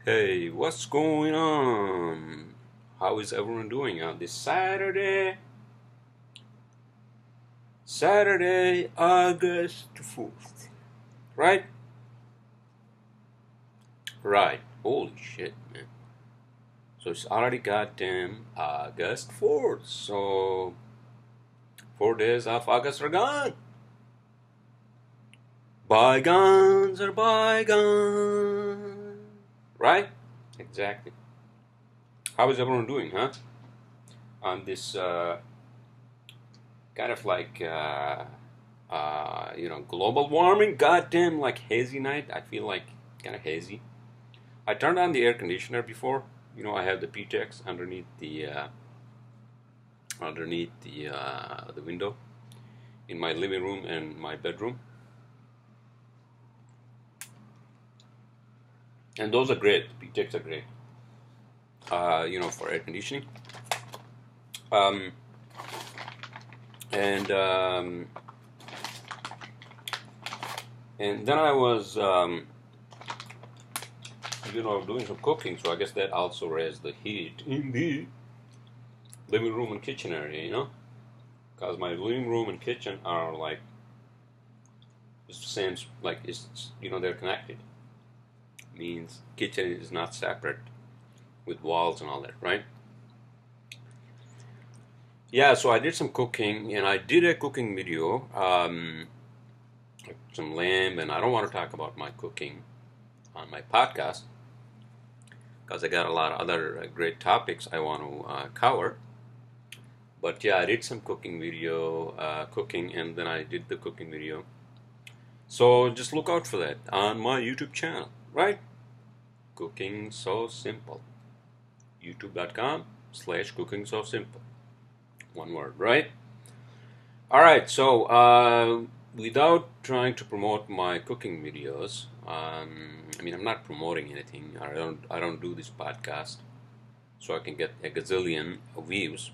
Hey, what's going on? How is everyone doing on this Saturday? Saturday, August 4th. Right? Right. Holy shit, man. So it's already goddamn August 4th. So 4 days of August are gone. Bygones are bygones. Right? Exactly. How is everyone doing, huh? On this kind of like global warming, goddamn, like hazy night. I feel like kind of hazy. I turned on the air conditioner before. I have the PTX underneath the window in my living room and my bedroom, and those are great. PTX are great. For air conditioning. Um, and and then I was doing some cooking, so I guess that also raised the heat in the living room and kitchen area, because my living room and kitchen are like the same, like they're connected. Means kitchen is not separate with walls and all that, right? Yeah, so I did some cooking, and I did a cooking video, some lamb, and I don't want to talk about my cooking on my podcast because I got a lot of other great topics I want to cover. But yeah, I did some cooking video, and then I did the cooking video. So just look out for that on my YouTube channel, right? Cooking So Simple. YouTube.com/cooking so simple. One word, right? All right, so without trying to promote my cooking videos, I'm not promoting anything. I don't do this podcast so I can get a gazillion views.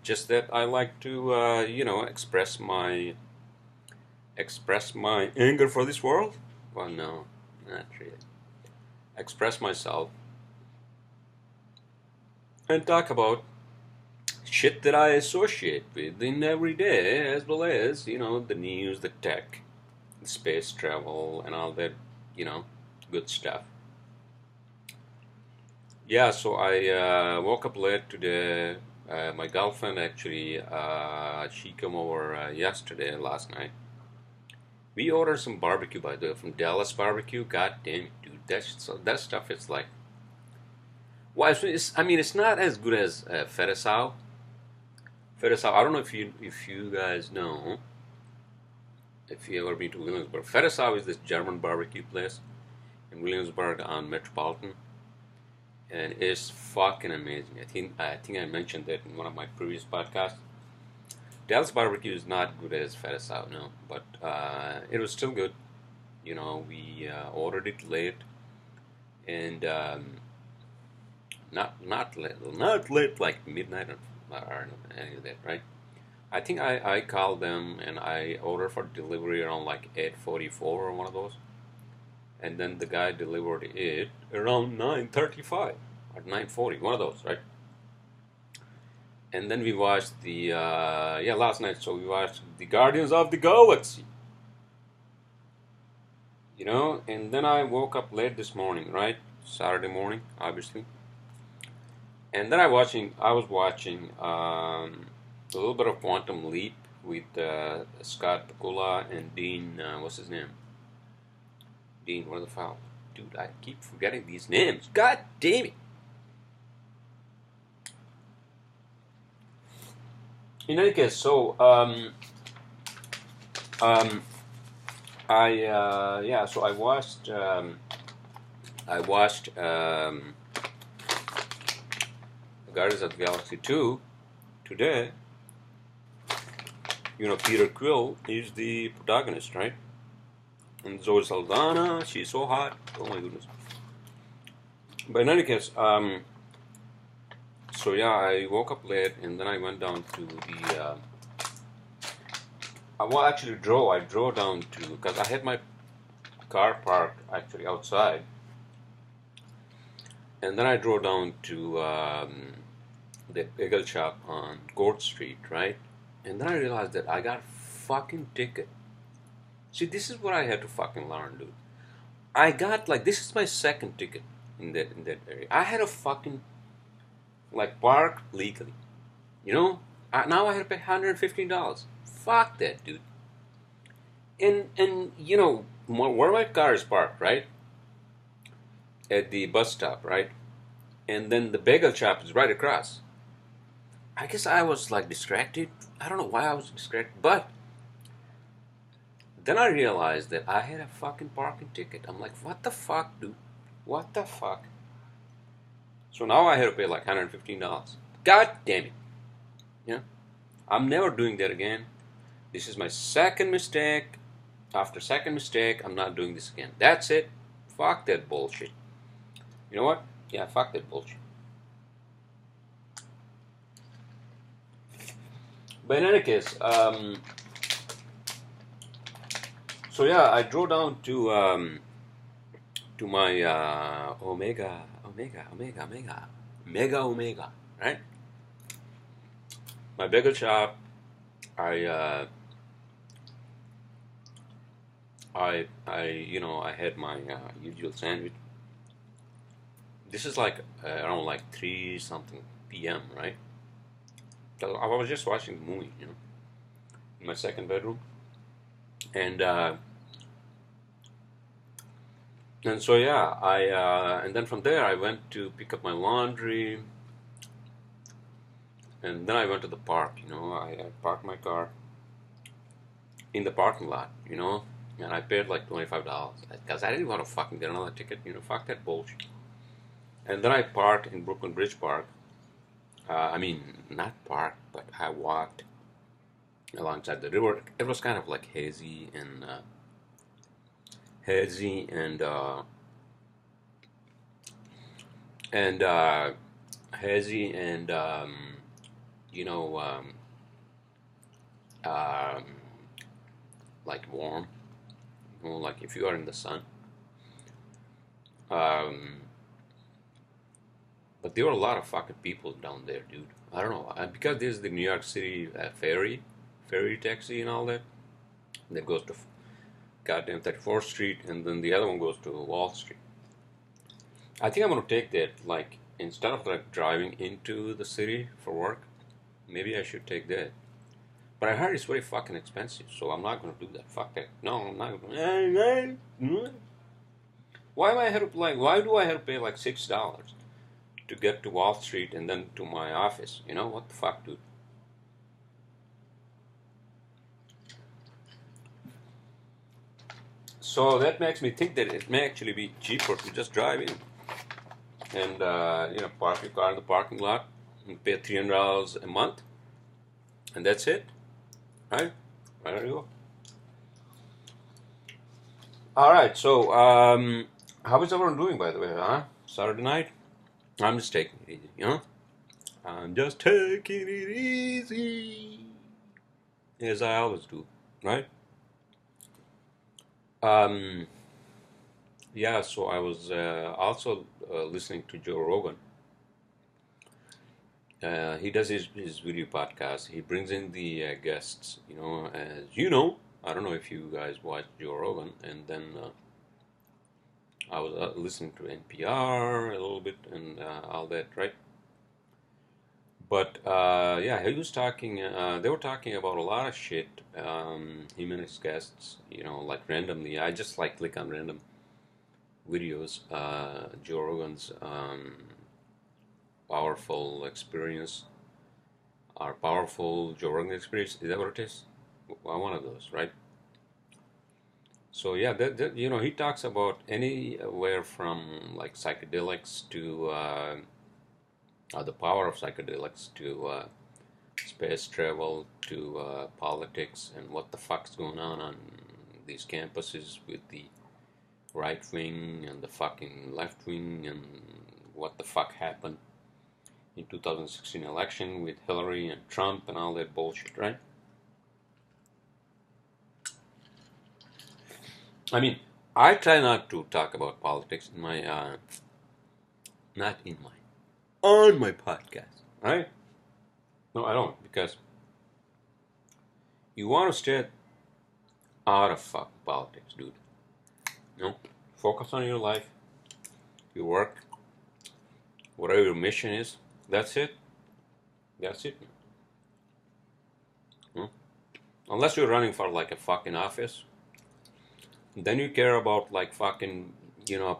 Just that I like to, express my anger for this world. Well, no, not really. Express myself and talk about shit that I associate with in every day, as well as, the news, the tech, the space travel, and all that, good stuff. Yeah, so I woke up late today. My girlfriend actually, she came over last night. We ordered some barbecue, by the way, from Dallas Barbecue. God damn it, dude, that stuff is like, well, it's not as good as Fertisau. Fertisau, I don't know if you guys know, if you ever been to Williamsburg. Fertisau is this German barbecue place in Williamsburg on Metropolitan, and it's fucking amazing. I think I mentioned that in one of my previous podcasts. Dallas barbecue is not good as Fertisau, no, but it was still good. We ordered it late, and not late like midnight or any of that, right? I think I called them and I ordered for delivery around like 8:44 or one of those, and then the guy delivered it around 9:35 or 9:40, one of those, right? And then we watched the last night. So we watched the Guardians of the Galaxy, and then I woke up late this morning, right? Saturday morning, obviously. And then I was watching a little bit of Quantum Leap with Scott Bakula and Dean. What's his name? Dean. What the fuck? Dude, I keep forgetting these names. God damn it! In any case, so so I watched Guardians of the Galaxy 2 today. Peter Quill is the protagonist, right? And Zoe Saldana, she's so hot. Oh my goodness. But in any case, so yeah, I woke up late and then I went down to the. I drove down to, because I had my car parked actually outside, And then I drove down to the bagel shop on Court Street, right? And then I realized that I got a fucking ticket. See, this is what I had to fucking learn, dude. I got like this is my second ticket in that area. I had a fucking like park legally, you know. Now I had to pay $115. Fuck that, dude. And you know where my car is parked, right? At the bus stop, right? And then the bagel shop is right across. I guess I was like distracted. I don't know why I was distracted, but then I realized that I had a fucking parking ticket. I'm like, what the fuck, dude? What the fuck? So now I had to pay like $115. God damn it. Yeah. I'm never doing that again. This is my second mistake. After second mistake, I'm not doing this again. That's it. Fuck that bullshit. You know what? Yeah, fuck that bullshit. But in any case, so yeah, I drove down to my Mega Omega, right? My bagel shop. I had my usual sandwich. This is like around like 3 something p.m., right? I was just watching the movie, in my second bedroom, and so yeah, and then from there I went to pick up my laundry, and then I went to the park. I parked my car in the parking lot, and I paid like $25 because I didn't want to fucking get another ticket. Fuck that bullshit. And then I parked in Brooklyn Bridge Park. I mean, not parked, but I walked alongside the river. It was kind of like hazy and hazy and hazy and you know um, like warm. Like if you are in the sun. But there were a lot of fucking people down there, dude. I don't know, because there's the New York City ferry taxi and all that goes to goddamn 34th Street, and then the other one goes to Wall Street. I think I'm gonna take that, like, instead of like driving into the city for work, maybe I should take that. But I heard it's very fucking expensive, so I'm not gonna do that. Fuck that. No, I'm not gonna. Why am I have to like? Why do I have to pay like $6 to get to Wall Street and then to my office? What the fuck, dude? So that makes me think that it may actually be cheaper to just drive in and park your car in the parking lot and pay $300 a month, and that's it, right? There you go. All right. So how is everyone doing, by the way? Huh? Saturday night. I'm just taking it easy, I'm just taking it easy, as I always do, right? Yeah, so I was also listening to Joe Rogan. He does his video podcast. He brings in the guests, as you know. I don't know if you guys watch Joe Rogan, and then I was listening to NPR a little bit and all that, right? But yeah, he was talking. They were talking about a lot of shit. Him and his guests, like randomly. I just like click on random videos. Joe Rogan's powerful experience, or powerful Joe Rogan experience. Is that what it is? Well, one of those, right? So yeah, he talks about anywhere from like psychedelics to the power of psychedelics to space travel to politics and what the fuck's going on these campuses with the right wing and the fucking left wing, and what the fuck happened in 2016 election with Hillary and Trump and all that bullshit, right? I mean, I try not to talk about politics in my Not in my, on my podcast, right? No, I don't, because you want to stay out of fucking politics, dude. You know, focus on your life, your work, whatever your mission is. That's it. That's it. Hmm? Unless you're running for like a fucking office, then you care about like fucking,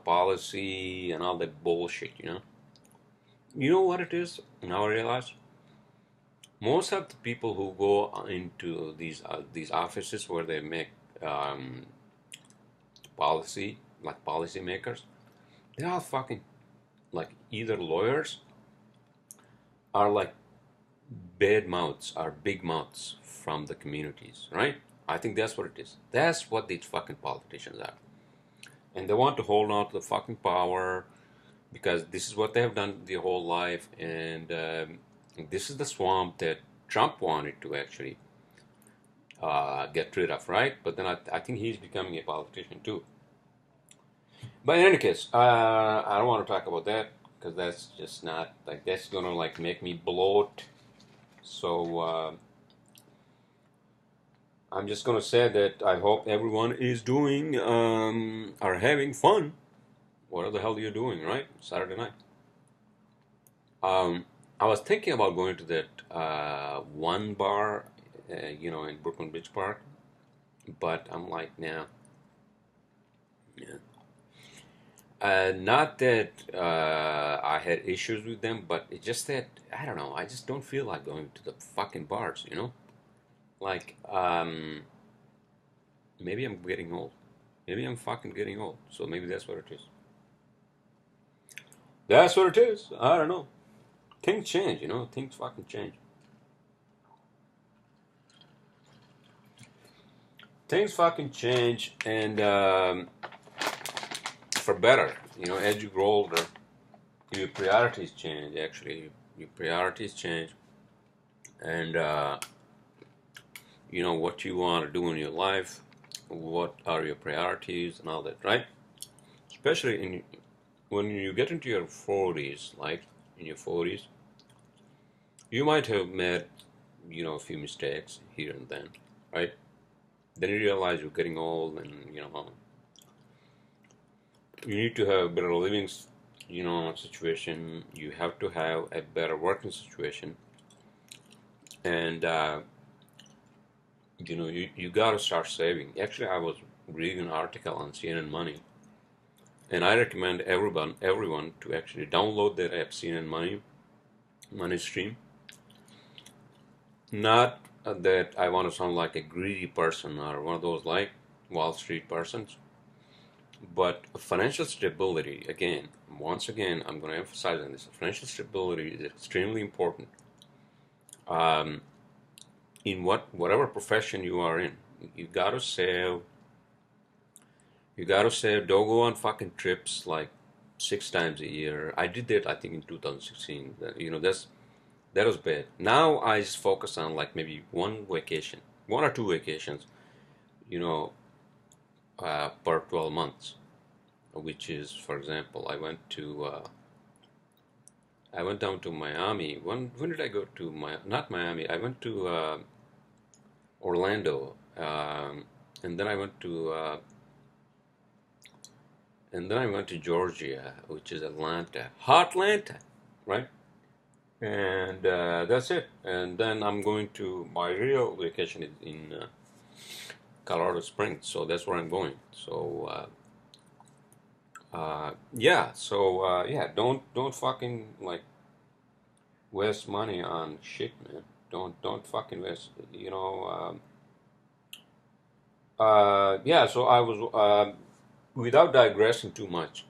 policy and all that bullshit, You know what it is? Now I realize most of the people who go into these offices where they make um, policy, like policymakers, they're all fucking like either lawyers or like bad mouths or big mouths from the communities, right? I think that's what it is. That's what these fucking politicians are. And they want to hold on to the fucking power because this is what they have done their whole life, and this is the swamp that Trump wanted to actually get rid of, right? But then I think he's becoming a politician too. But in any case, I don't want to talk about that because that's just not like that's gonna like make me bloat. So I'm just gonna say that I hope everyone is doing are having fun. What the hell are you doing, right? Saturday night. I was thinking about going to that one bar, in Brooklyn Beach Park, but I'm like, nah. Yeah. Not that I had issues with them, but it's just that I don't know. I just don't feel like going to the fucking bars. Like, maybe I'm getting old. Maybe I'm fucking getting old. So maybe that's what it is. That's what it is. I don't know. Things change. Things fucking change. Things fucking change, and for better. As you grow older, your priorities change. Actually, your priorities change, and what you want to do in your life, what are your priorities, and all that, right? Especially when you get into your 40s, like in your 40s, you might have made, a few mistakes here and then, right? Then you realize you're getting old, and you need to have a better living, situation. You have to have a better working situation, and you got to start saving. Actually, I was reading an article on CNN Money, and I recommend everyone to actually download that app, CNN Money Stream. Not that I want to sound like a greedy person or one of those like Wall Street persons, but financial stability, once again, I'm going to emphasize on this. Financial stability is extremely important. In whatever profession you are in, you gotta save. You gotta save. Don't go on fucking trips like 6 times a year. I did that, I think, in 2016. That was bad. Now I just focus on like maybe one or two vacations, you know, per 12 months, which is, for example, I went down to Miami. When did I go to not Miami? I went to Orlando, and then I went to Georgia, which is Atlanta, Hotlanta, right? And that's it. And then I'm going to my real vacation is in Colorado Springs, so that's where I'm going. So yeah, so yeah, don't fucking like waste money on shit, man. Don't fucking waste. Yeah. So I was without digressing too much.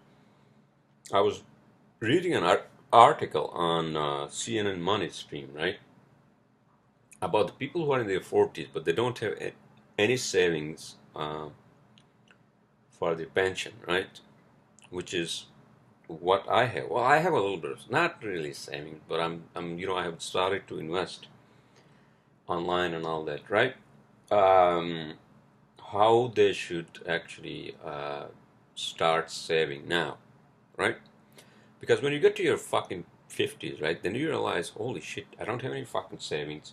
I was reading an article on CNN Money Stream, right, about the people who are in their 40s, but they don't have any savings for their pension, right? Which is what I have. Well, I have a little bit of, not really savings, but I have started to invest online and all that, right? Um, how they should actually start saving now, right? Because when you get to your fucking 50s, right, then you realize, holy shit, I don't have any fucking savings.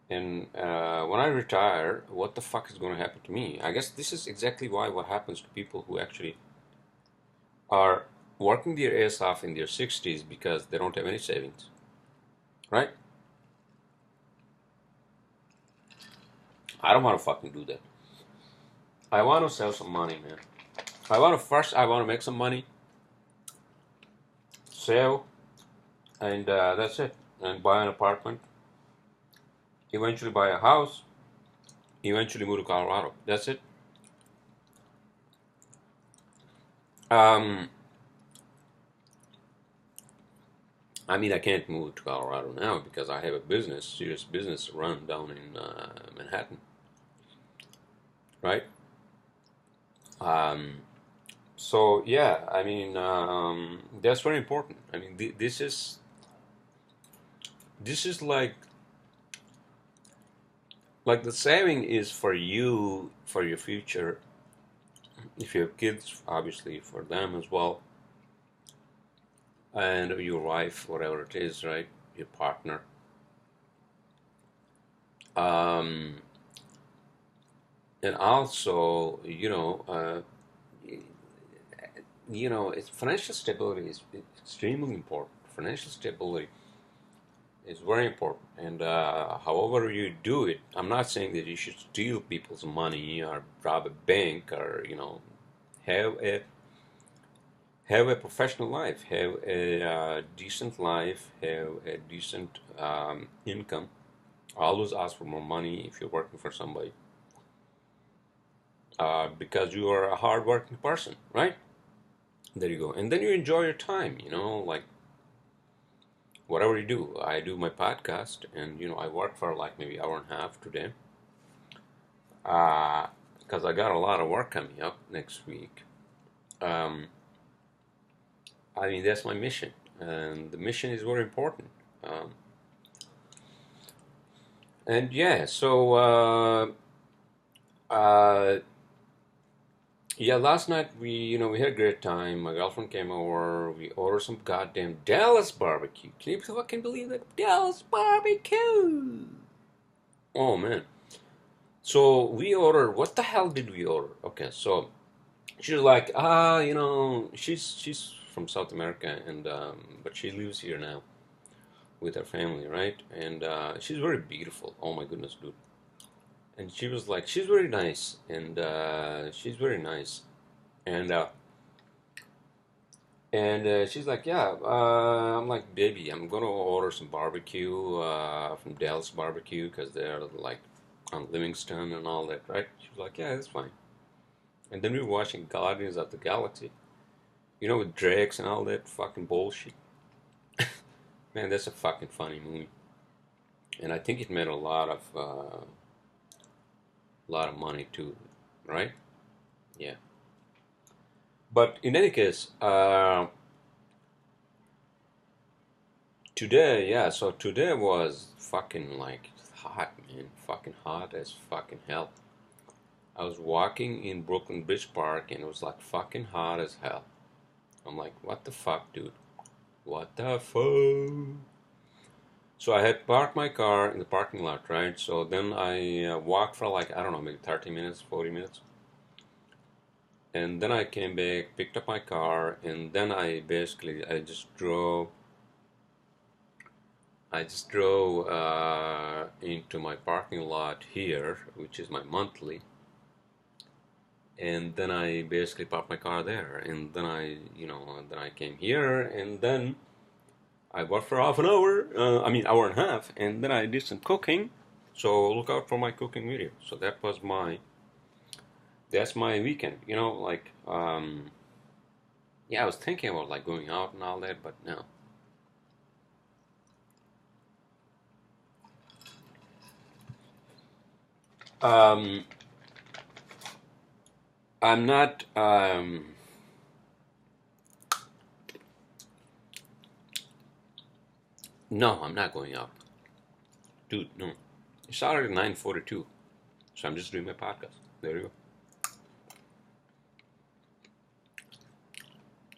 And when I retire, what the fuck is going to happen to me? I guess this is exactly what happens to people who actually are working their ass off in their 60s because they don't have any savings, right? I don't want to fucking do that. I want to save some money, man. I want to make some money, sell, and that's it. And buy an apartment. Eventually buy a house. Eventually move to Colorado. That's it. Um, I mean, I can't move to Colorado now because I have a business, serious business to run down in Manhattan, right? Um, so yeah, I mean, that's very important. I mean, this is like the saving is for you for your future. If you have kids, obviously for them as well, and your wife, whatever it is, right? Your partner. Um, and also, it's financial stability is extremely important. Financial stability is very important, and however you do it, I'm not saying that you should steal people's money or rob a bank or have a have a professional life, have a decent life, have a decent income. Always ask for more money if you're working for somebody, because you are a hardworking person, right? There you go. And then you enjoy your time, like whatever you do. I do my podcast, and I work for like maybe hour and a half today, because I got a lot of work coming up next week. Um, I mean, that's my mission, and the mission is very important. Um, and yeah, so uh, yeah, last night we had a great time. My girlfriend came over. We ordered some goddamn Dallas barbecue. Can you fucking believe that? Dallas barbecue. Oh man. So we ordered. What the hell did we order? Okay, so she was like, she's from South America, and but she lives here now with her family, right? And she's very beautiful. Oh my goodness, dude. And she was like, she's very nice, and she's very nice, and she's like, yeah. I'm like, baby, I'm gonna order some barbecue from Dell's Barbecue because they're like on Livingston and all that, right? She was like, yeah, that's fine. And then we were watching Guardians of the Galaxy, with Drakes and all that fucking bullshit. Man, that's a fucking funny movie, and I think it made a lot of money too, right? Yeah. But in any case, today, yeah. So today was fucking like hot, man. Fucking hot as fucking hell. I was walking in Brooklyn Bridge Park and it was like fucking hot as hell. I'm like, what the fuck, dude? What the fuck? So I had parked my car in the parking lot, right? So then I walked for like, I don't know, maybe 30 minutes, 40 minutes. And then I came back, picked up my car, and then I just drove into my parking lot here, which is my monthly, and then I basically parked my car there, and then I came here, and then I worked for half an hour, hour and a half, and then I did some cooking. So look out for my cooking video. So that's my weekend. Yeah, I was thinking about like going out and all that, but no. Um, I'm not. No, I'm not going out, dude. No, it's already 9:42, so I'm just doing my podcast. There you go.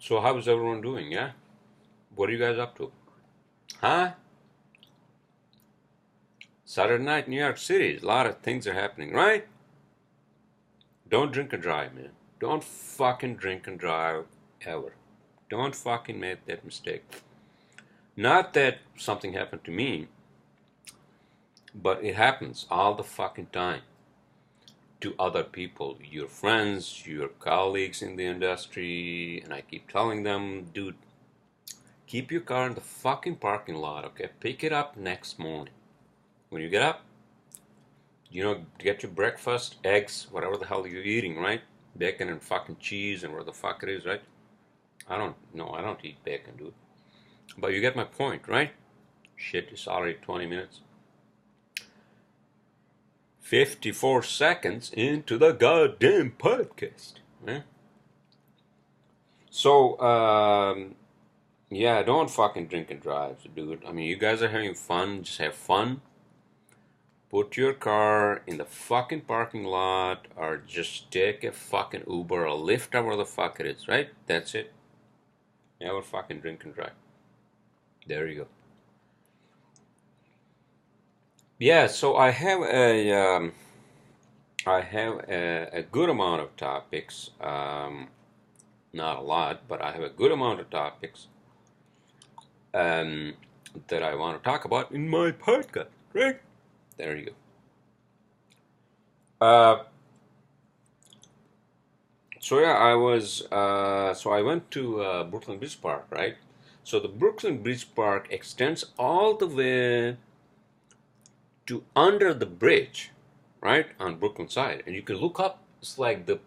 So how is everyone doing, yeah? What are you guys up to? Huh? Saturday night, New York City. A lot of things are happening, right? Don't drink and drive, man. Don't fucking drink and drive ever. Don't fucking make that mistake. Not that something happened to me, but it happens all the fucking time to other people, your friends, your colleagues in the industry, and I keep telling them, dude, keep your car in the fucking parking lot, okay? Pick it up next morning. When you get up, get your breakfast, eggs, whatever the hell you're eating, right? Bacon and fucking cheese and where the fuck it is, right? I don't eat bacon, dude. But you get my point, right? Shit, it's already 20 minutes. 54 seconds into the goddamn podcast. Yeah? So, yeah, don't fucking drink and drive, dude. I mean, you guys are having fun. Just have fun. Put your car in the fucking parking lot or just take a fucking Uber or Lyft or where the fuck it is, right? That's it. Never fucking drink and drive. There you go. Yeah, so I have a good amount of topics. Not a lot, but I have a good amount of topics that I want to talk about in my podcast, right? There you go. So yeah, I went to Brooklyn Bridge Park, right? So the Brooklyn Bridge Park extends all the way to under the bridge, right, on Brooklyn side, and you can look up. It's like the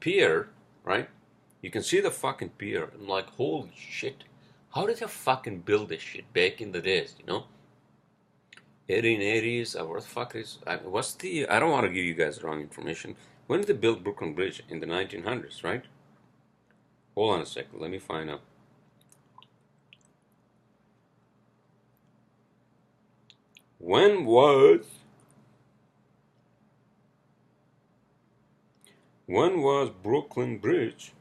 pier, right? You can see the fucking pier. I'm like, holy shit, how did they fucking build this shit back in the days, 1880s, or what the fuck is, I don't want to give you guys wrong information. When did they build Brooklyn Bridge? In the 1900s, right? Hold on a second, let me find out. When was Brooklyn Bridge?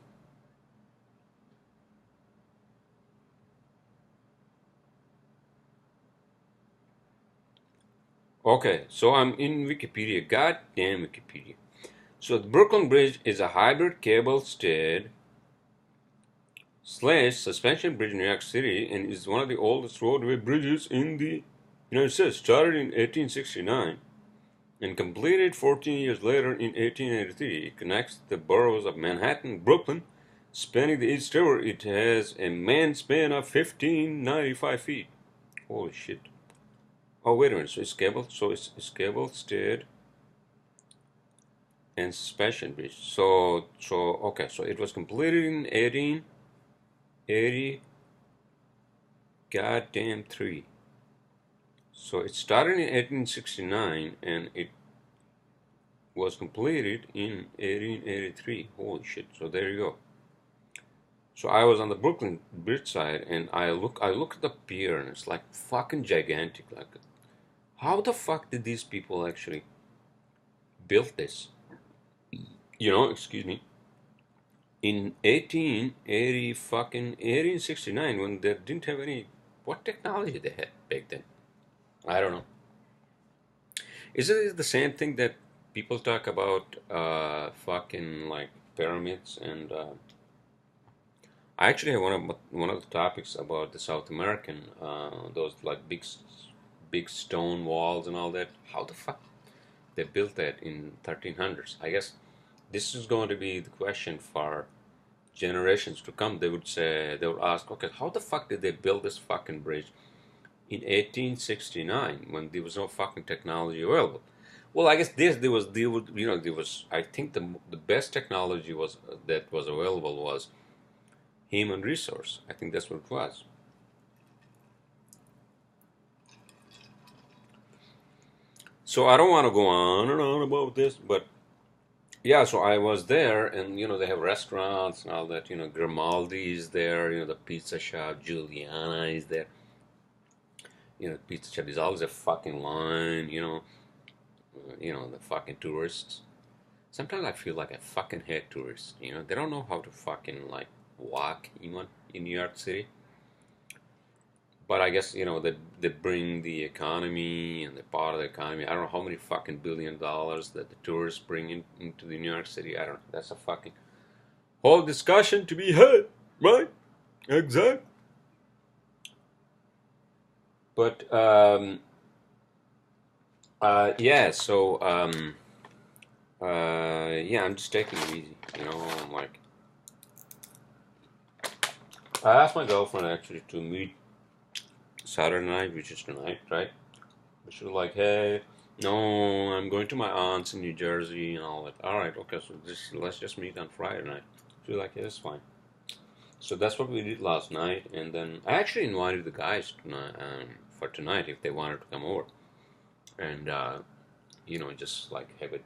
Okay, so I'm in Wikipedia. Goddamn Wikipedia. So the Brooklyn Bridge is a hybrid cable-stayed / suspension bridge in New York City and is one of the oldest roadway bridges in the United States. Started in 1869 and completed 14 years later in 1883. It connects the boroughs of Manhattan and Brooklyn, spanning the East River. It has a man span of 1,595 feet. Holy shit. Oh, wait a minute. So it's cable stayed and suspension bridge. Okay. So it was completed in 1880. Goddamn 3. So it started in 1869 and it was completed in 1883. Holy shit. So there you go. So I was on the Brooklyn Bridge side and I look at the pier and it's like fucking gigantic. Like, how the fuck did these people actually build this? Excuse me. In 1869, when they didn't have what technology they had back then? I don't know. Isn't it the same thing that people talk about fucking like pyramids and I actually have one of the topics about the South American those like big stone walls and all that. How the fuck they built that in 1300s? I guess this is going to be the question for generations to come. They would ask, okay, how the fuck did they build this fucking bridge in 1869 when there was no fucking technology available? Well, I guess there was I think the best technology that was available was human resource. I think that's what it was. So I don't want to go on and on about this, but yeah, so I was there, and they have restaurants and all that. Grimaldi is there. The pizza shop, Juliana is there. The pizza shop. There's always a fucking line. The fucking tourists. Sometimes I feel like I fucking hate tourists. They don't know how to fucking like whack even in New York City. But I guess, they bring the economy and the part of the economy. I don't know how many fucking $1 billion that the tourists bring into the New York City. I don't know. That's a fucking whole discussion to be had, right? Exactly. But yeah. So yeah, I'm just taking it easy. I'm like, I asked my girlfriend actually to meet Saturday night, which is tonight, right? But she was like, hey, no, I'm going to my aunt's in New Jersey and all that. All right, okay, so let's just meet on Friday night. She was like, yeah, that's fine. So that's what we did last night, and then I actually invited the guys tonight, for tonight if they wanted to come over, and just like have a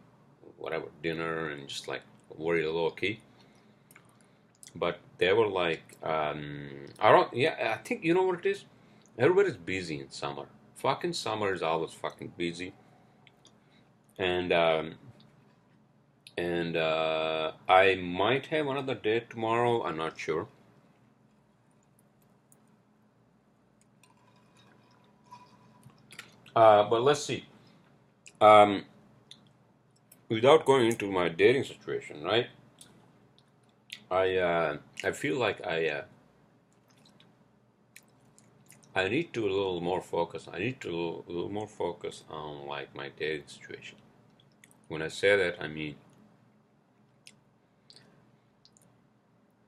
whatever dinner and just like very low key. But they were like, I don't, yeah, I think you know what it is. Everybody's busy in summer. Fucking summer is always fucking busy, and I might have another date tomorrow. I'm not sure. But let's see. Um, Without going into my dating situation, right? I feel like I need to a little more focus. I need to a little more focus on like my dating situation. When I say that, I mean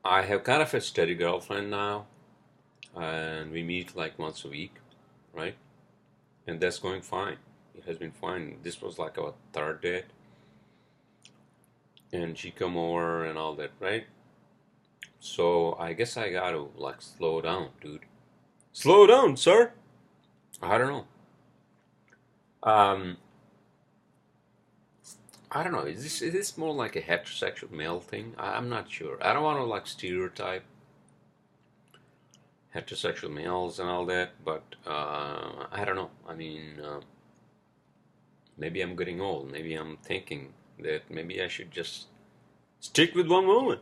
I have kind of a steady girlfriend now, and we meet like once a week, right? And that's going fine. It has been fine. This was like our third date, and she come over and all that, right? So I guess I gotta like slow down, dude. Slow down, sir. I don't know. Um, I don't know. Is this more like a heterosexual male thing? I'm not sure. I don't want to like stereotype heterosexual males and all that, but I don't know. I mean, maybe I'm getting old. Maybe I'm thinking that maybe I should just stick with one woman,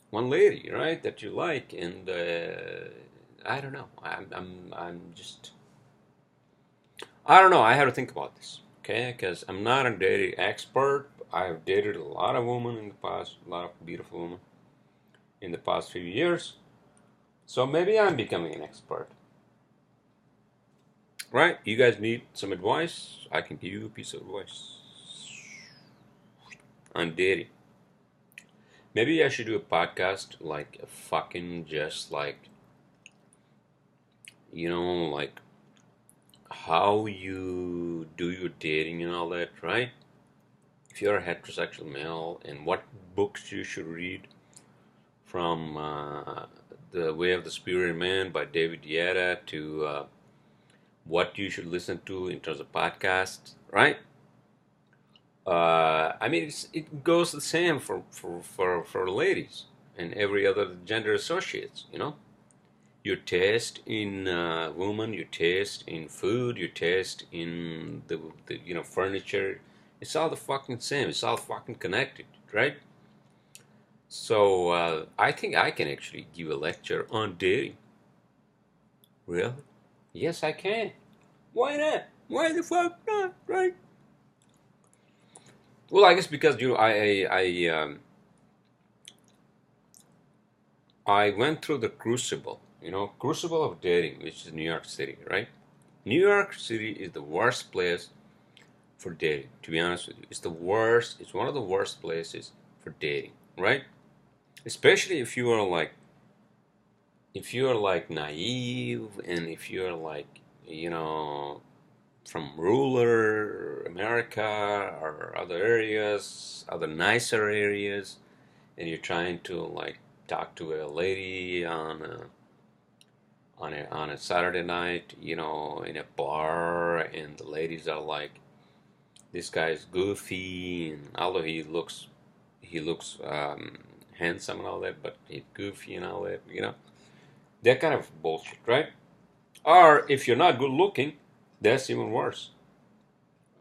one lady, right? That you like, and I don't know. I'm just. I don't know. I have to think about this, okay? Because I'm not a dating expert. I have dated a lot of women in the past, a lot of beautiful women in the past few years. So maybe I'm becoming an expert, right? You guys need some advice? I can give you a piece of advice on dating. Maybe I should do a podcast like a fucking just like, like how you do your dating and all that, right? If you're a heterosexual male, and what books you should read from The Way of the Superior Man by David Yetta to what you should listen to in terms of podcasts, right? I mean, it goes the same for ladies and every other gender associates, Your taste in women, your taste in food, your taste in the furniture. It's all the fucking same. It's all fucking connected, right? So I think I can actually give a lecture on dating. Really? Yes, I can. Why not? Why the fuck not? Right? Well, I guess because I went through the crucible of dating, which is New York City, right? New York City is the worst place for dating. To be honest with you, it's the worst. It's one of the worst places for dating, right? Especially if you are like naive, and if you're like from rural America or other areas, other nicer areas, and you're trying to like talk to a lady on a Saturday night, in a bar, and the ladies are like, this guy's goofy, and although he looks handsome and all that, but he's goofy and all that. That kind of bullshit, right? Or if you're not good looking, that's even worse.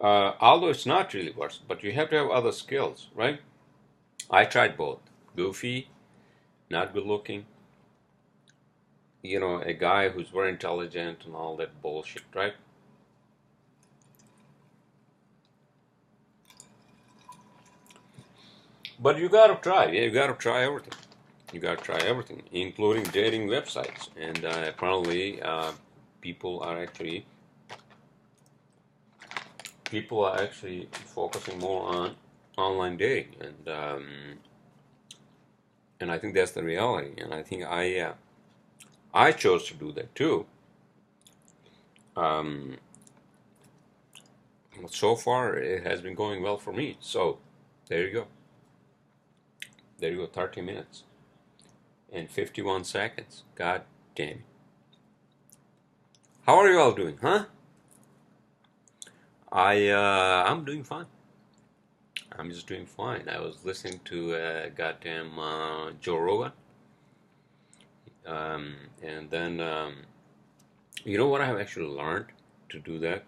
Although it's not really worse, but you have to have other skills, right? I tried both, goofy not good looking, a guy who's very intelligent and all that bullshit, right? But you gotta try, yeah, you gotta try everything. You gotta try everything, including dating websites. And apparently, people are actually focusing more on online dating, and I think that's the reality. And I think I chose to do that too. Um, so far, it has been going well for me. So there you go. There you go. 30 minutes and 51 seconds. God damn it. How are you all doing, huh? I'm doing fine. I'm just doing fine. I was listening to goddamn Joe Rogan, and then you know what I have actually learned to do that.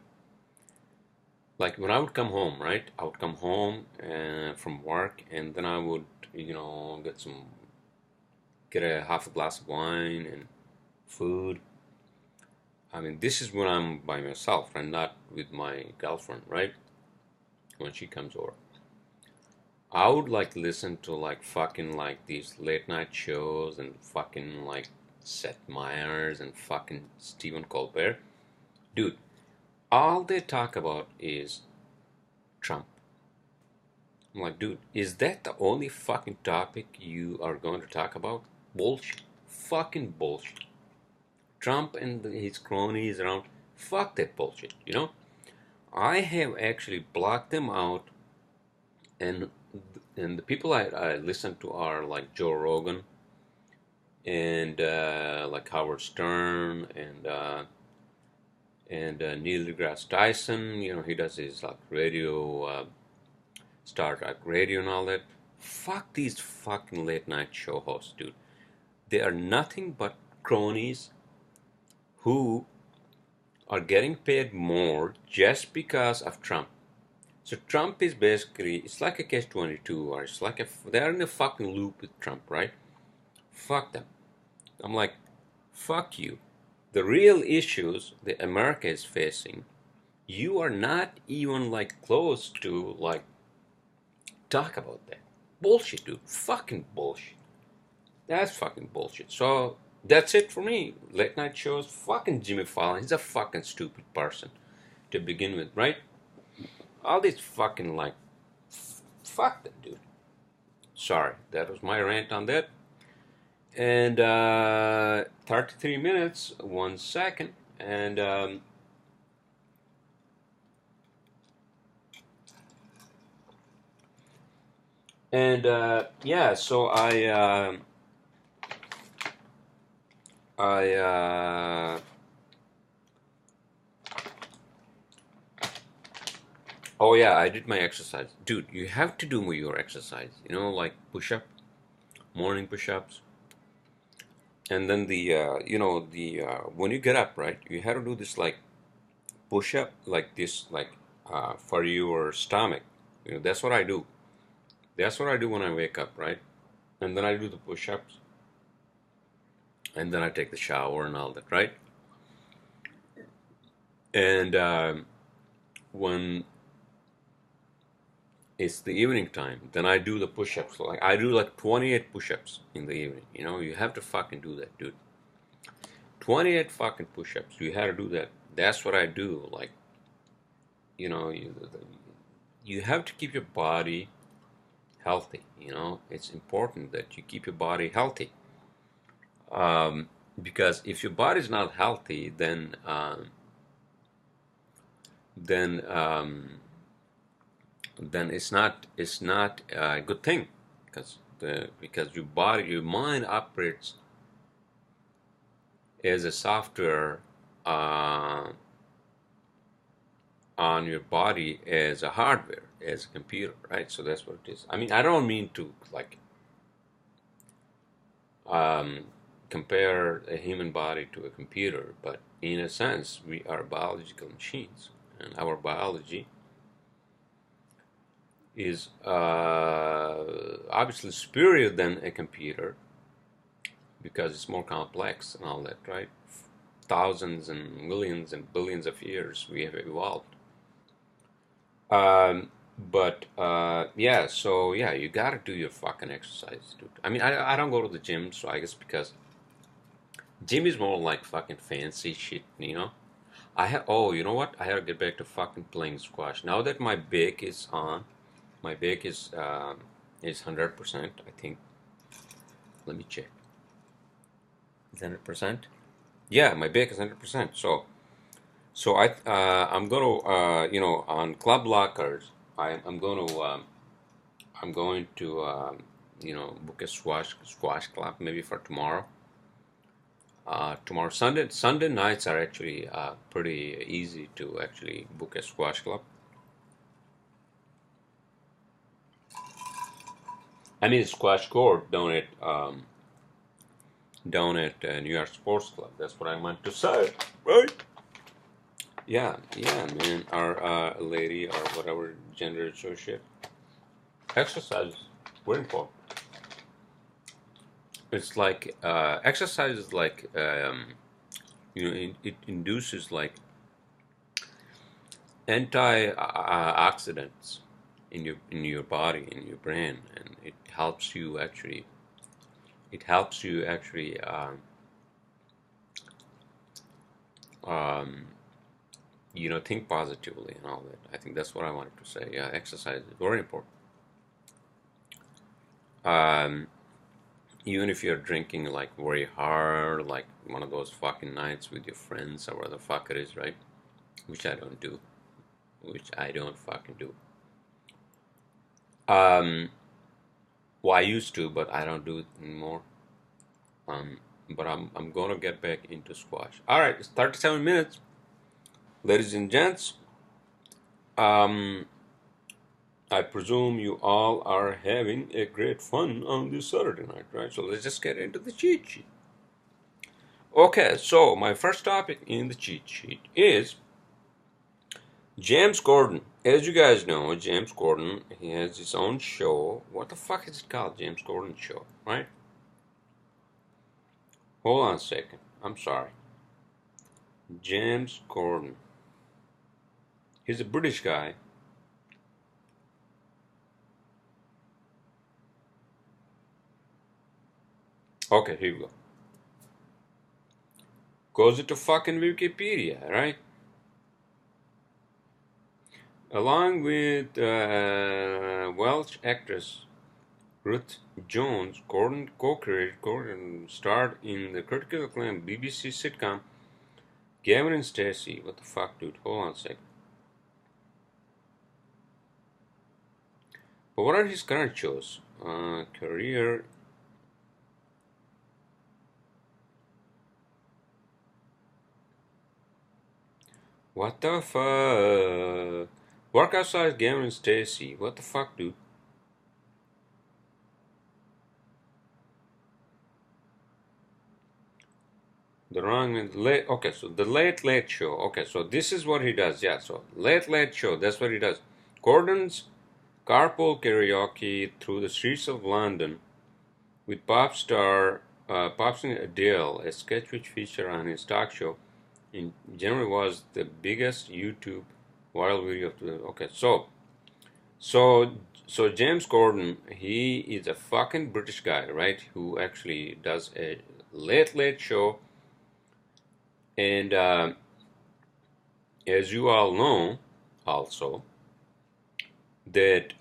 Like when I would come home, right? I would come home from work, and then I would, get a half a glass of wine and food. I mean, this is when I'm by myself and not with my girlfriend, right? When she comes over. I would like listen to like fucking like these late night shows and fucking like Seth Meyers and fucking Stephen Colbert. Dude, all they talk about is Trump. I'm like, dude, is that the only fucking topic you are going to talk about? Bullshit. Fucking bullshit. Trump and his cronies around, fuck that bullshit, I have actually blocked them out, and the people I listen to are like Joe Rogan and like Howard Stern and Neil deGrasse Tyson. He does his like radio, Star Trek radio and all that. Fuck these fucking late night show hosts, dude. They are nothing but cronies who are getting paid more just because of Trump. So Trump is basically, it's like a catch-22, or it's like they're in a fucking loop with Trump, right? Fuck them. I'm like, fuck you. The real issues that America is facing, you are not even like close to like talk about that. Bullshit, dude. Fucking bullshit. That's fucking bullshit. So that's it for me. Late night shows, fucking Jimmy Fallon. He's a fucking stupid person to begin with, right? All these fucking like, fuck them, dude. Sorry, that was my rant on that. And 33 minutes, 1 second, and yeah. So oh yeah, I did my exercise, dude. You have to do your exercise. Like push-up, morning push-ups. And then when you get up, right, you have to do this like push up like this, like for your stomach. That's what I do. That's what I do when I wake up, right? And then I do the push ups, and then I take the shower and all that, right? And when it's the evening time, then I do the push ups. Like I do like 28 push ups in the evening. You have to fucking do that, dude. 28 fucking push ups. You have to do that. That's what I do. Like, you have to keep your body healthy. It's important that you keep your body healthy. Because if your body's not healthy, then it's not a good thing, because your mind operates as a software on your body as a hardware, as a computer, right? So that's what it is. I mean, I don't mean to like compare a human body to a computer, but in a sense, we are biological machines, and our biology is obviously superior than a computer, because it's more complex and all that, right? Thousands and millions and billions of years we have evolved. But yeah, so yeah, you gotta do your fucking exercise, dude. I mean, I don't go to the gym, so I guess because gym is more like fucking fancy shit, you know? You know what? I have to get back to fucking playing squash. Now that my back is on, my back is 100%, I think. Let me check. Is 100%? Yeah, my back is 100%. So I'm gonna on club lockers, I'm going to book a squash club maybe for tomorrow. Tomorrow Sunday nights are actually pretty easy to actually book a squash club. I mean squash court down at New York Sports Club. That's what I meant to say, right? Yeah, man. Our lady or whatever gender associate. Exercise is very important. It's like exercise is like it induces like antioxidants in your body, in your brain, and it helps you actually um, think positively and all that. I think that's what I wanted to say. Yeah, exercise is very important. Um, Even if you're drinking like very hard, like one of those fucking nights with your friends or whatever the fuck it is, right? Which I don't do. Which I don't fucking do. Well, I used to, but I don't do it anymore. But I'm gonna get back into squash. All right, it's 37 minutes, ladies and gents. I presume you all are having a great fun on this Saturday night, right? So let's just get into the cheat sheet. Okay, so my first topic in the cheat sheet is James Corden. As you guys know, James Corden, he has his own show. What the fuck is it called? James Corden Show, right? Hold on a second. I'm sorry. James Corden. He's a British guy. Okay, here we go. Goes into fucking Wikipedia, right? Along with Welsh actress Ruth Jones, Corden co-created Corden starred in the critically acclaimed BBC sitcom Gavin and Stacey. What the fuck, dude? Hold on a second. But what are his current shows? Career. What the fuck? Work outside Gavin and Stacey. What the fuck, dude? The wrong and late. Okay, so the Late Late Show. Okay, so this is what he does. Yeah, so Late Late Show. That's what he does. Corden's carpool karaoke through the streets of London with pop singer Adele, a sketch which featured on his talk show in January was the biggest YouTube viral video of the. Okay, so James Corden, he is a fucking British guy, right? Who actually does a Late Late Show, and as you all know, also that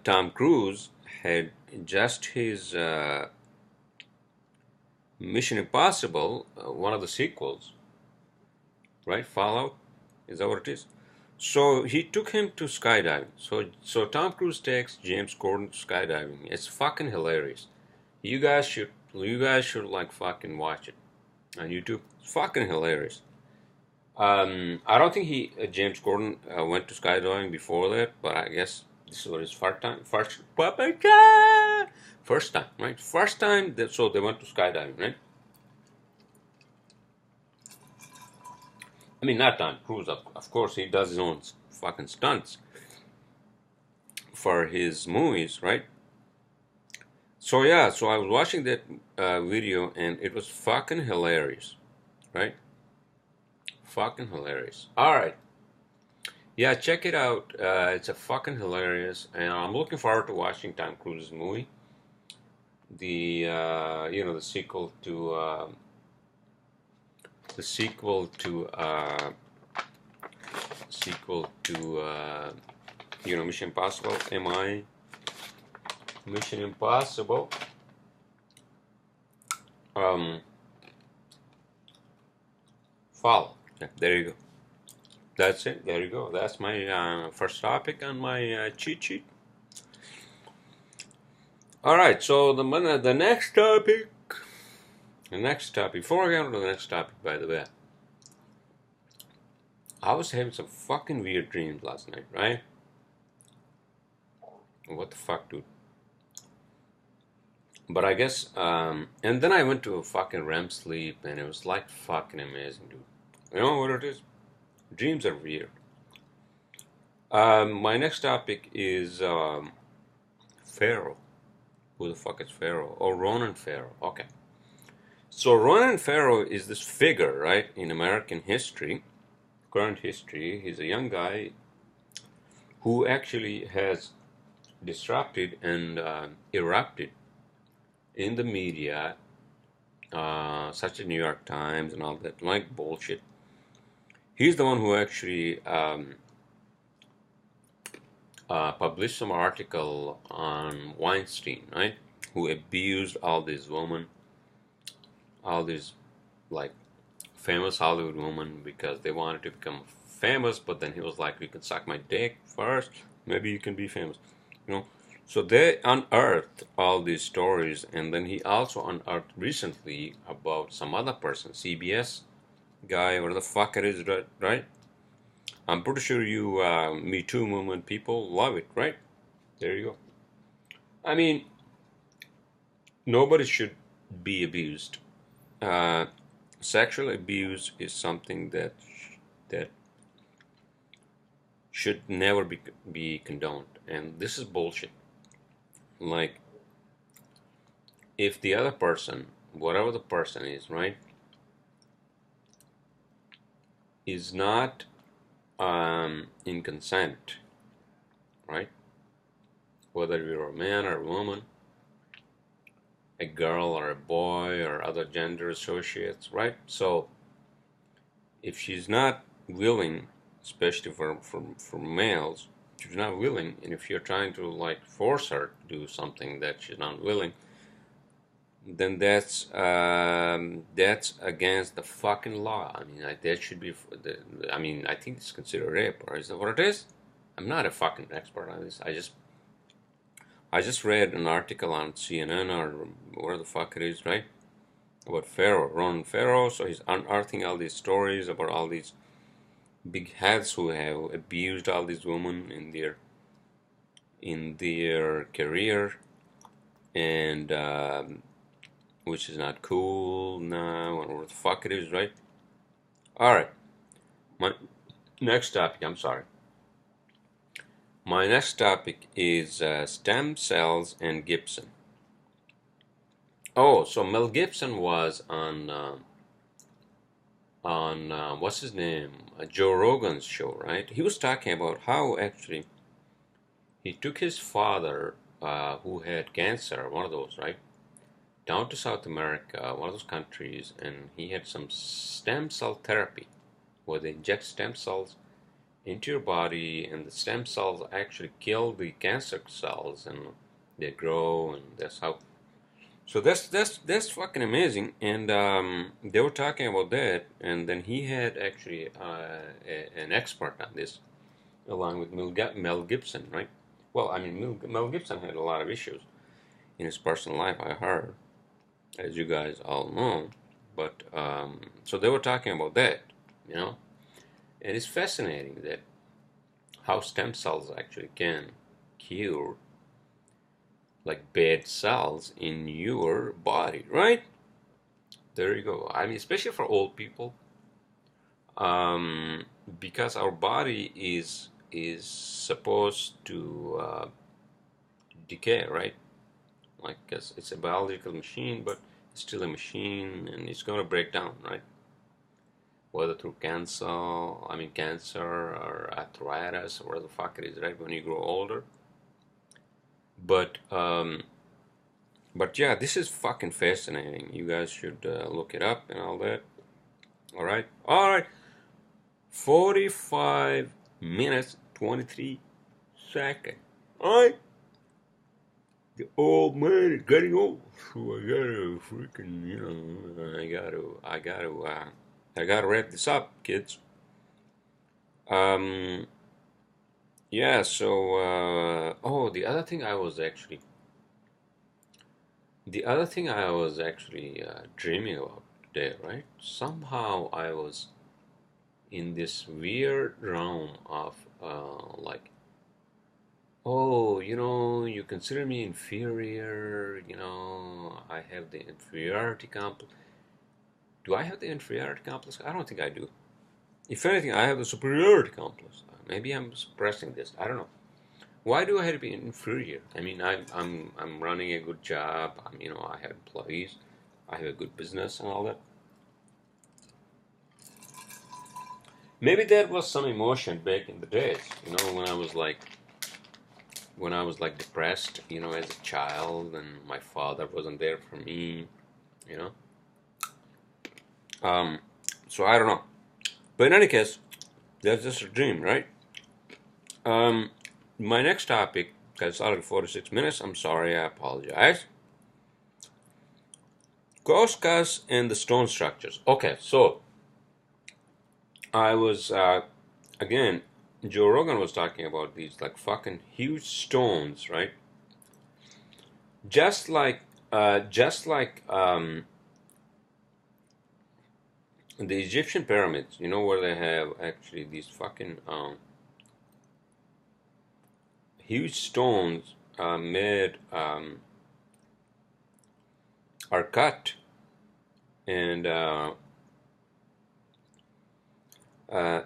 Tom Cruise had just his Mission Impossible, one of the sequels, right? Fallout, is that what it is? So he took him to skydiving. So Tom Cruise takes James Corden to skydiving. It's fucking hilarious. You guys should like fucking watch it on YouTube. It's fucking hilarious. I don't think James Corden went to skydiving before that, but I guess this was his first time. First time, right? First time. So they went to skydiving, right? I mean, not Tom Cruise. Of course, he does his own fucking stunts for his movies, right? So yeah, so I was watching that video and it was fucking hilarious, right? Fucking hilarious. All right, yeah, check it out. It's a fucking hilarious, and I'm looking forward to watching Tom Cruise's movie, the the the sequel to Mission Impossible. MI, Mission Impossible. Um, Fall. Yeah, there you go. That's it. There you go. That's my first topic on my cheat sheet. All right. So the next topic. The next topic. Before I get on to the next topic, by the way, I was having some fucking weird dreams last night, right? What the fuck, dude? But I guess, and then I went to a fucking REM sleep, and it was like fucking amazing, dude. You know what it is? Dreams are weird. My next topic is Farrow. Who the fuck is Farrow? Oh, Ronan Farrow. Okay. So Ronan Farrow is this figure, right, in American history, current history. He's a young guy who actually has disrupted and erupted in the media, such as New York Times and all that, like bullshit. He's the one who actually published some article on Weinstein, right? Who abused all these women, all these like famous Hollywood women because they wanted to become famous, but then he was like, "You can suck my dick first, maybe you can be famous," you know. So they unearthed all these stories, and then he also unearthed recently about some other person, CBS guy, whatever the fuck it is, right? I'm pretty sure you Me Too movement people love it, right? There you go. I mean, nobody should be abused. Uh, Sexual abuse is something that should never be condoned, and this is bullshit. Like, if the other person, whatever the person is, right, is not in consent, right? Whether you're a man or a woman, a girl or a boy or other gender associates, right? So if she's not willing, especially for males, if she's not willing, and if you're trying to like force her to do something that she's not willing, then that's against the fucking law. I mean, that should be. I mean, I think it's considered rape, or is that what it is? I'm not a fucking expert on this. I just read an article on CNN or where the fuck it is, right? About Farrow, Ronan Farrow. So he's unearthing all these stories about all these big heads who have abused all these women in their career, and which is not cool now, or what the fuck it is, right? All right, my next topic. I'm sorry. My next topic is stem cells and Gibson. Oh, so Mel Gibson was on what's his name, Joe Rogan's show, right? He was talking about how actually he took his father, who had cancer, one of those, right, down to South America, one of those countries, and he had some stem cell therapy where they inject stem cells into your body, and the stem cells actually kill the cancer cells, and they grow, and that's how. So that's fucking amazing, and they were talking about that, and then he had actually an expert on this, along with Mel Gibson, right? Well, I mean, Mel Gibson had a lot of issues in his personal life, I heard, as you guys all know. But so they were talking about that, you know, and it's fascinating that how stem cells actually can cure like bad cells in your body, right? There you go. I mean, especially for old people, because our body is supposed to decay, right? like, 'cause it's a biological machine, but it's still a machine, and it's gonna break down, right? Whether through cancer or arthritis or whatever the fuck it is, right? When you grow older. But yeah, this is fucking fascinating. You guys should look it up and all that. All right, 45 minutes 23 seconds. All right. The old man is getting old, so I gotta freaking, I gotta wrap this up, kids. Um, yeah. So, the other thing I was actually, dreaming about today, right? Somehow I was in this weird realm of, like, oh, you consider me inferior, I have the inferiority complex. Do I have the inferiority complex? I don't think I do. If anything, I have the superiority complex. Maybe I'm suppressing this. I don't know. Why do I have to be inferior? I mean, I'm running a good job. I have employees. I have a good business and all that. Maybe that was some emotion back in the days, when I was like depressed, as a child, and my father wasn't there for me, you know. So I don't know, but in any case, that's just a dream, right? My next topic, because it's already 46 minutes. I'm sorry, I apologize. Koskas and the stone structures. Okay, so I was again. Joe Rogan was talking about these like fucking huge stones, right? Just like the Egyptian pyramids, where they have actually these fucking huge stones made are cut, and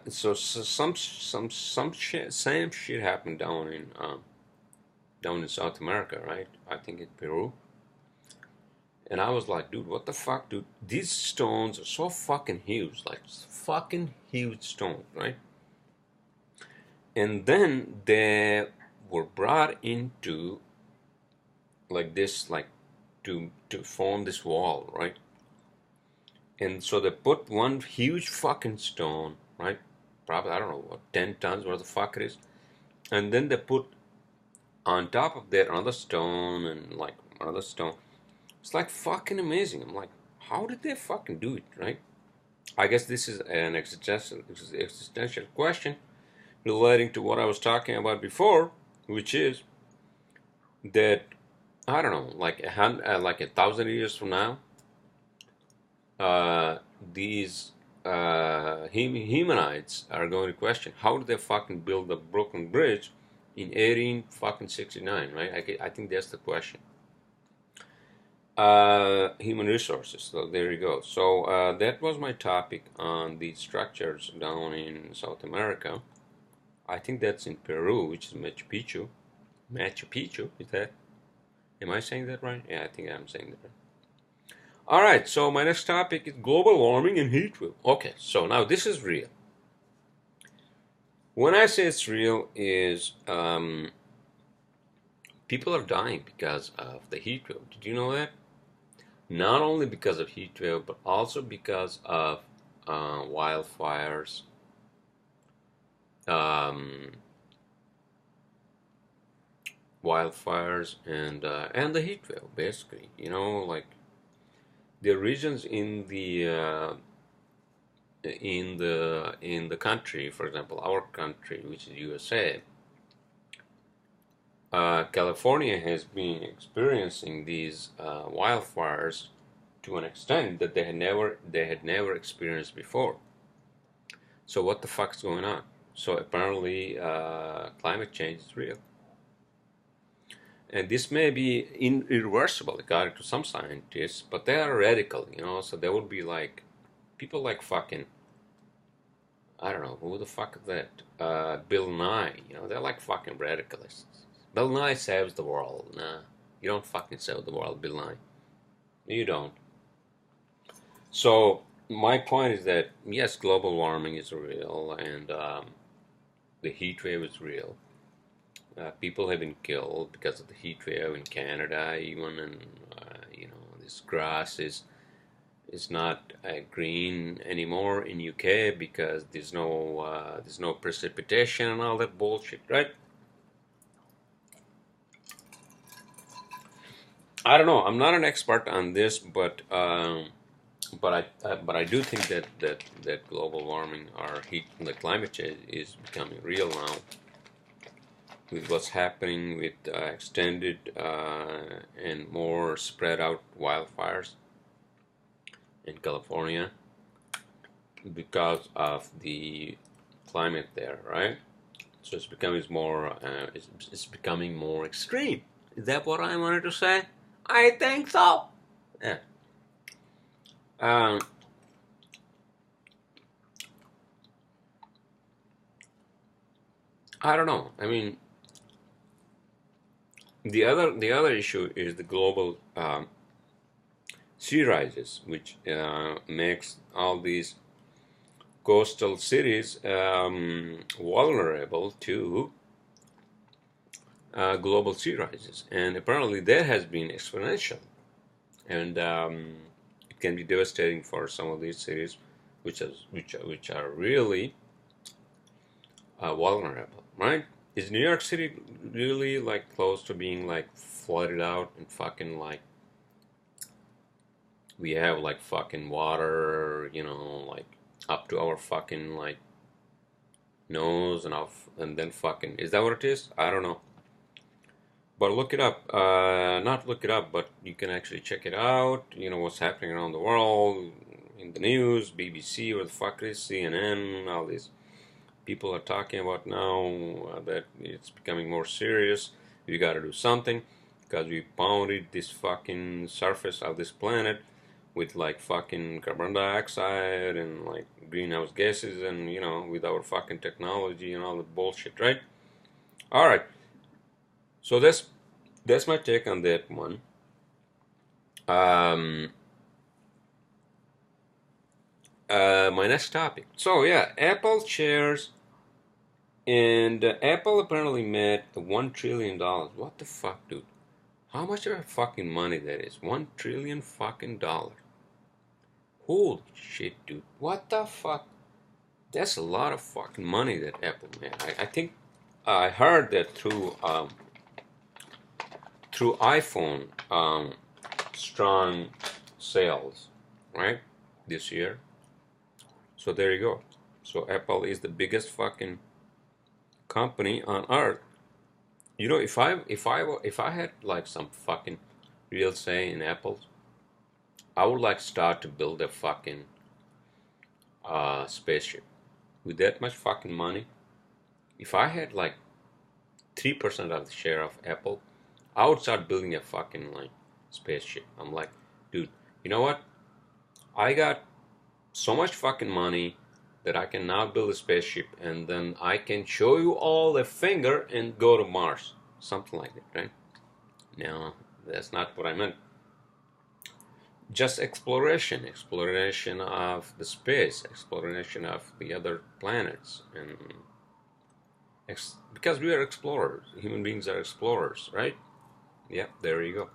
so some shit, same shit happened down in South America, right? I think in Peru. And I was like, dude, what the fuck, dude? These stones are so fucking huge, like fucking huge stones, right? And then they were brought into like this, like to form this wall, right? And so they put one huge fucking stone, right? Probably, I don't know, what, 10 tons, what the fuck it is. And then they put on top of that another stone and like another stone. It's like fucking amazing. I'm like, how did they fucking do it, right? I guess this is an existential question relating to what I was talking about before, which is that I don't know, like like 1,000 years from now, these humanites are going to question how did they fucking build the Brooklyn Bridge in 1869, right? I think that's the question. Human resources. So there you go. So that was my topic on the structures down in South America. I think that's in Peru, which is Machu Picchu. Machu Picchu, is that? Am I saying that right? Yeah, I think I'm saying that right. All right. So my next topic is global warming and heat wave. Okay. So now this is real. When I say it's real, is people are dying because of the heat wave. Did you know that? Not only because of heat wave, but also because of wildfires, and the heat wave. Basically, like the regions in the country, for example, our country, which is USA. California has been experiencing these wildfires to an extent that they had never experienced before. So what the fuck's going on? So apparently, climate change is real, and this may be irreversible, according to some scientists, but they are radical, So there would be like people like fucking, I don't know who the fuck is that, Bill Nye, they're like fucking radicalists. Bill Nye saves the world. Nah, You don't fucking save the world blind. You don't. So my point is that yes, global warming is real, and the heat wave is real. People have been killed because of the heat wave in Canada, even, and this grass is not green anymore in UK because there's no precipitation and all that bullshit, right? I don't know. I'm not an expert on this, but I do think that global warming or heat, the climate change, is becoming real now with what's happening with extended and more spread out wildfires in California because of the climate there, right? So it's becoming more extreme. Is that what I wanted to say? I think so. Yeah. Um, I don't know. I mean, the other issue is the global sea rises, which makes all these coastal cities vulnerable to global sea rises, and apparently that has been exponential, and it can be devastating for some of these cities, which are really vulnerable, right? Is New York City really like close to being like flooded out and fucking like we have like fucking water, like up to our fucking like nose and off, and then fucking is that what it is? I don't know. But look it up. Not look it up, but you can actually check it out. You know what's happening around the world in the news, BBC, where the fuck it is, CNN, all these people are talking about now that it's becoming more serious. We got to do something because we pounded this fucking surface of this planet with like fucking carbon dioxide and like greenhouse gases, and with our fucking technology and all the bullshit, right? All right. So that's my take on that one. My next topic. So yeah, Apple shares, and Apple apparently made $1 trillion. What the fuck, dude? How much of fucking money that is? $1 trillion fucking dollars. Holy shit, dude! What the fuck? That's a lot of fucking money that Apple made. I think I heard that through iPhone strong sales, right, this year. So there you go. So Apple is the biggest fucking company on earth. If I had like some fucking real say in Apple, I would like start to build a fucking spaceship with that much fucking money. If I had like 3% of the share of Apple, I would start building a fucking like spaceship. I'm like, dude, you know what? I got so much fucking money that I can now build a spaceship, and then I can show you all a finger and go to Mars. Something like that, right? No, that's not what I meant. Just exploration of the space, exploration of the other planets, and because we are explorers, human beings are explorers, right? Yeah, there you go.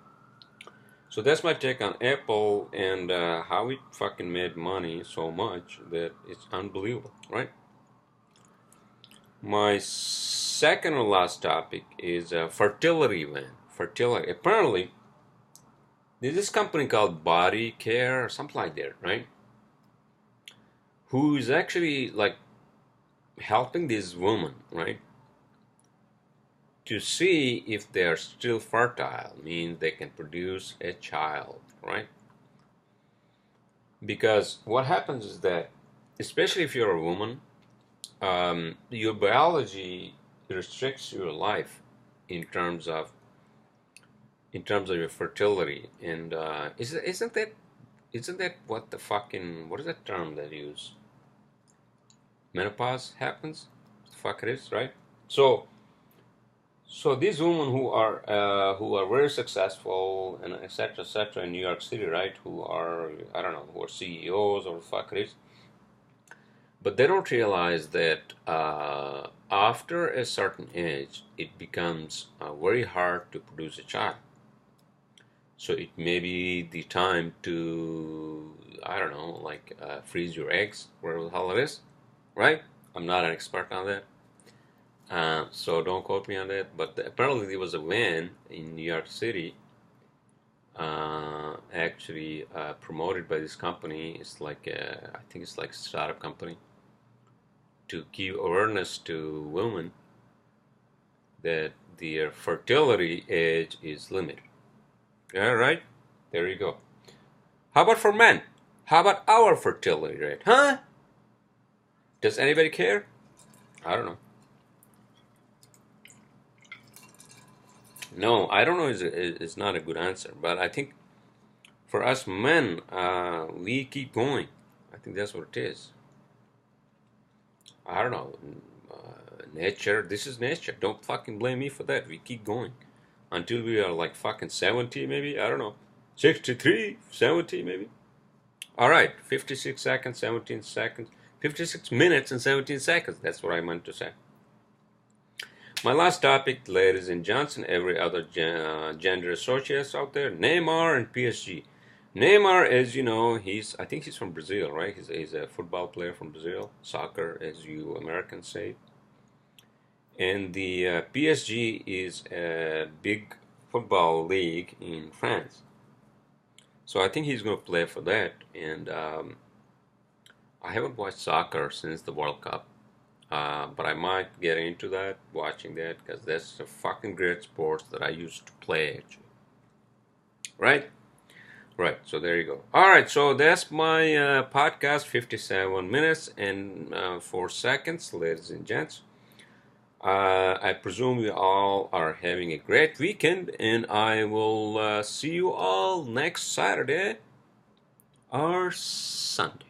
So that's my take on Apple and how it fucking made money so much that it's unbelievable, right? My second and last topic is fertility, man. Fertility. Apparently, there's this company called Body Care or something like that, right? Who is actually like helping this woman, right? To see if they are still fertile, means they can produce a child, right? Because what happens is that, especially if you're a woman, your biology restricts your life in terms of your fertility, and isn't that what the fucking what is that term they use? Menopause happens. The fuck it is, right? So So these women who are very successful and etc. in New York City, right? Who are, I don't know, who are CEOs or fuckers, but they don't realize that after a certain age, it becomes very hard to produce a child. So it may be the time to, I don't know, like freeze your eggs, whatever the hell it is, right? I'm not an expert on that. So don't quote me on that. But apparently there was a van in New York City, actually promoted by this company. It's like I think it's like a startup company to give awareness to women that their fertility age is limited. All right, there you go. How about for men? How about our fertility rate? Huh? Does anybody care? I don't know. No, I don't know is not a good answer, but I think for us men, we keep going. I think that's what it is. I don't know. Nature, this is nature. Don't fucking blame me for that. We keep going until we are like fucking 70 maybe. I don't know. 63, 70 maybe. All right, 56 seconds, 17 seconds. 56 minutes and 17 seconds. That's what I meant to say. My last topic, ladies and gents, and every other gender associates out there, Neymar and PSG. Neymar, as you know, I think he's from Brazil, right? He's a football player from Brazil, soccer, as you Americans say. And the PSG is a big football league in France. So I think he's going to play for that. And I haven't watched soccer since the World Cup. But I might get into that, watching that, because that's a fucking great sport that I used to play, actually. Right? Right, so there you go. All right, so that's my podcast, 57 minutes and 4 seconds, ladies and gents. I presume you all are having a great weekend, and I will see you all next Saturday or Sunday.